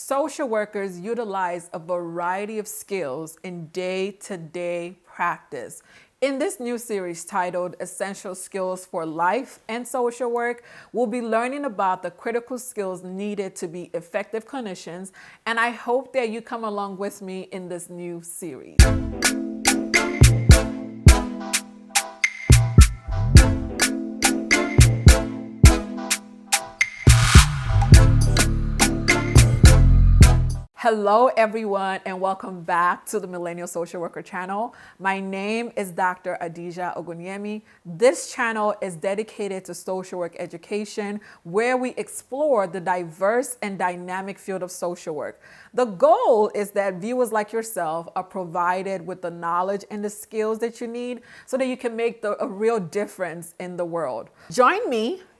Social workers utilize a variety of skills in day-to-day practice. In this new series titled Essential Skills for Life and Social Work, we'll be learning about the critical skills needed to be effective clinicians, and I hope that you come along with me in this new series. Hello everyone, and welcome back to the Millennial Social Worker channel. My name is Dr. Adija Ogunyemi. This channel is dedicated to social work education, where we explore the diverse and dynamic field of social work. The goal is that viewers like yourself are provided with the knowledge and the skills that you need so that you can make a real difference in the world.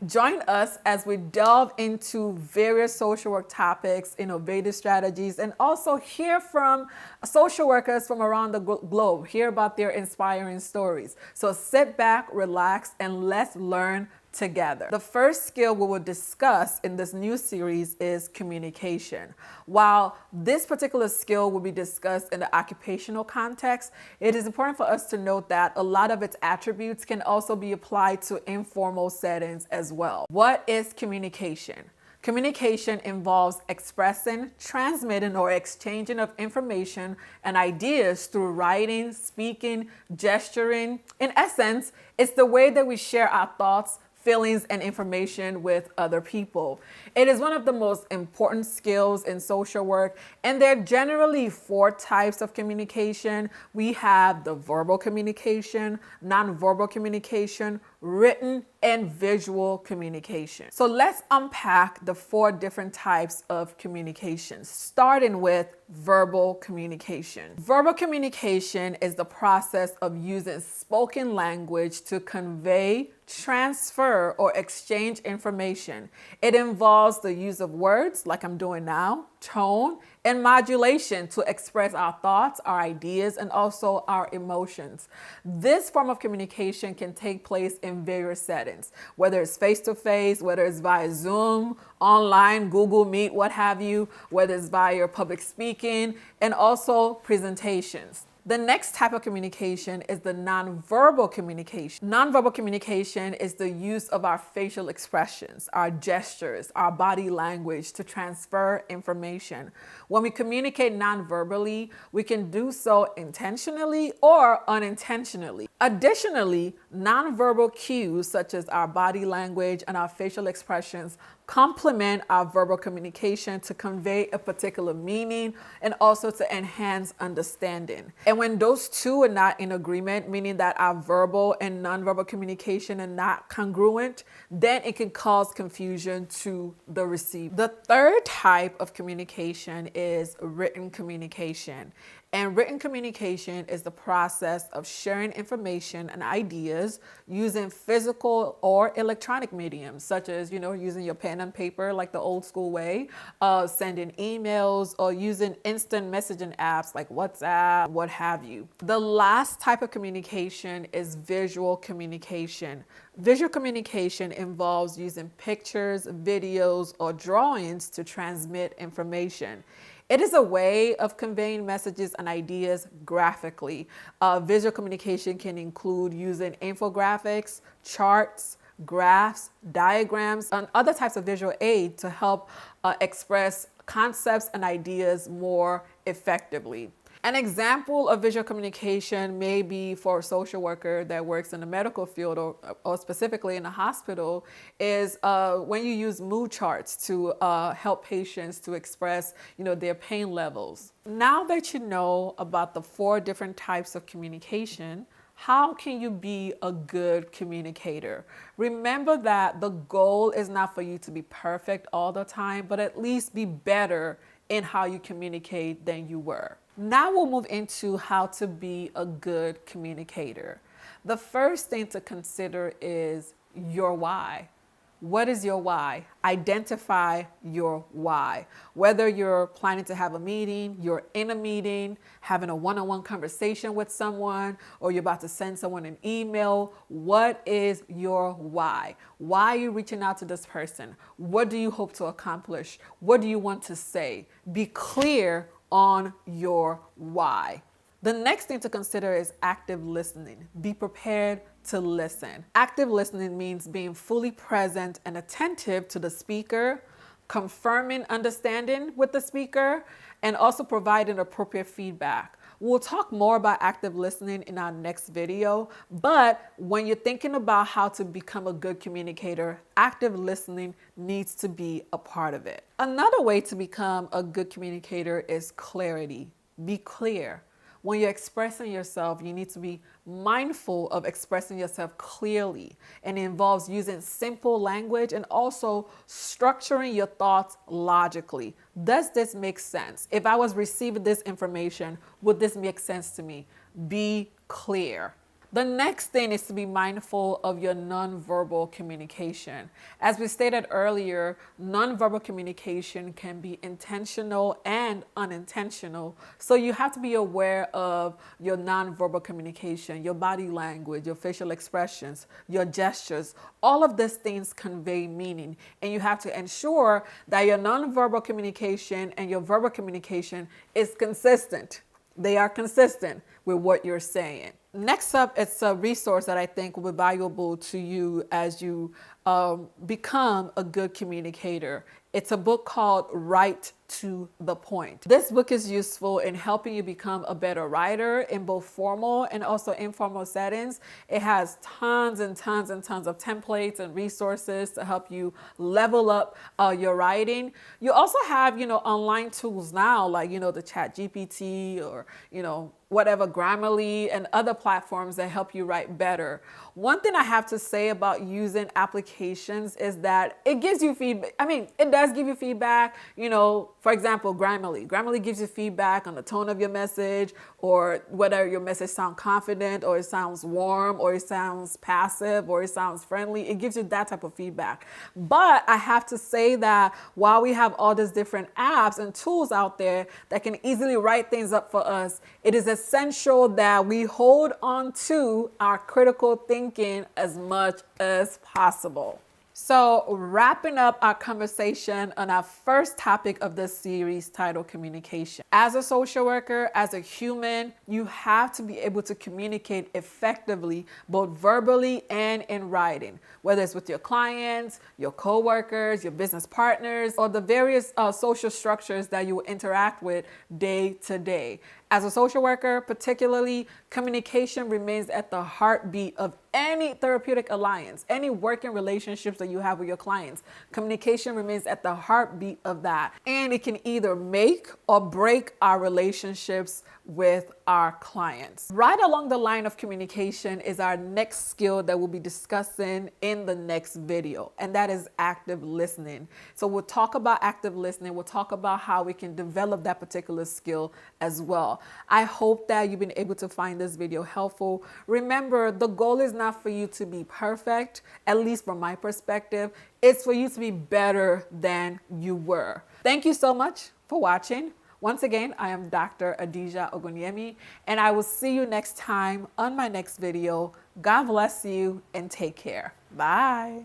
Join us as we delve into various social work topics, innovative strategies, and also hear from social workers from around the globe, hear about their inspiring stories. So sit back, relax, and let's learn together. The first skill we will discuss in this new series is communication. While this particular skill will be discussed in the occupational context, it is important for us to note that a lot of its attributes can also be applied to informal settings as well. What is communication? Communication involves expressing, transmitting, or exchanging of information and ideas through writing, speaking, gesturing. In essence, it's the way that we share our thoughts, feelings, and information with other people. It is one of the most important skills in social work, and there are generally 4 types of communication. We have the verbal communication, nonverbal communication, written, and visual communication. So let's unpack the 4 different types of communication, starting with verbal communication. Verbal communication is the process of using spoken language to convey, transfer, or exchange information. It involves the use of words, like I'm doing now, tone, and modulation to express our thoughts, our ideas, and also our emotions. This form of communication can take place in various settings, whether it's face-to-face, whether it's via Zoom, online, Google Meet, what have you, whether it's via public speaking, and also presentations. The next type of communication is the nonverbal communication. Nonverbal communication is the use of our facial expressions, our gestures, our body language to transfer information. When we communicate nonverbally, we can do so intentionally or unintentionally. Additionally, nonverbal cues such as our body language and our facial expressions complement our verbal communication to convey a particular meaning and also to enhance understanding. And when those two are not in agreement, meaning that our verbal and nonverbal communication are not congruent, then it can cause confusion to the receiver. The third type of communication is written communication. And written communication is the process of sharing information and ideas using physical or electronic mediums, such as, using your pen and paper like the old school way, sending emails, or using instant messaging apps like WhatsApp, what have you. The last type of communication is visual communication. Visual communication involves using pictures, videos, or drawings to transmit information. It is a way of conveying messages and ideas graphically. Visual communication can include using infographics, charts, graphs, diagrams, and other types of visual aid to help express concepts and ideas more effectively. An example of visual communication may be for a social worker that works in the medical field or specifically in a hospital is when you use mood charts to help patients to express, their pain levels. Now that you know about the 4 different types of communication, how can you be a good communicator? Remember that the goal is not for you to be perfect all the time, but at least be better in how you communicate than you were. Now we'll move into how to be a good communicator. The first thing to consider is your why. What is your why? Identify your why. Whether you're planning to have a meeting, you're in a meeting, having a one-on-one conversation with someone, or you're about to send someone an email, what is your why? Why are you reaching out to this person? What do you hope to accomplish? What do you want to say? Be clear on your why. The next thing to consider is active listening. Be prepared to listen. Active listening means being fully present and attentive to the speaker, confirming understanding with the speaker, and also providing appropriate feedback. We'll talk more about active listening in our next video, but when you're thinking about how to become a good communicator, active listening needs to be a part of it. Another way to become a good communicator is clarity. Be clear. When you're expressing yourself, you need to be mindful of expressing yourself clearly, and it involves using simple language and also structuring your thoughts logically. Does this make sense? If I was receiving this information, would this make sense to me? Be clear. The next thing is to be mindful of your nonverbal communication. As we stated earlier, nonverbal communication can be intentional and unintentional. So you have to be aware of your nonverbal communication, your body language, your facial expressions, your gestures. All of these things convey meaning, and you have to ensure that your nonverbal communication and your verbal communication is consistent. They are consistent with what you're saying. Next up, it's a resource that I think will be valuable to you as you become a good communicator. It's a book called Right to the Point. This book is useful in helping you become a better writer in both formal and also informal settings. It has tons and tons and tons of templates and resources to help you level up your writing. You also have, online tools now, like, the Chat GPT or, whatever, Grammarly and other platforms that help you write better. One thing I have to say about using applications is that it gives you feedback. It does give you feedback. For example, Grammarly. Grammarly gives you feedback on the tone of your message, or whether your message sounds confident, or it sounds warm, or it sounds passive, or it sounds friendly. It gives you that type of feedback. But I have to say that while we have all these different apps and tools out there that can easily write things up for us, it is essential that we hold on to our critical thinking as much as possible. So, wrapping up our conversation on our first topic of this series titled communication. As a social worker, as a human, you have to be able to communicate effectively, both verbally and in writing, whether it's with your clients, your coworkers, your business partners, or the various social structures that you interact with day to day. As a social worker, particularly, communication remains at the heartbeat of any therapeutic alliance, any working relationships that you have with your clients. Communication remains at the heartbeat of that. And it can either make or break our relationships with our clients. Right along the line of communication is our next skill that we'll be discussing in the next video, and that is active listening. So we'll talk about active listening. We'll talk about how we can develop that particular skill as well. I hope that you've been able to find this video helpful. Remember, the goal is not for you to be perfect, at least from my perspective. It's for you to be better than you were. Thank you so much for watching. Once again, I am Dr. Adija Ogunyemi, and I will see you next time on my next video. God bless you and take care. Bye.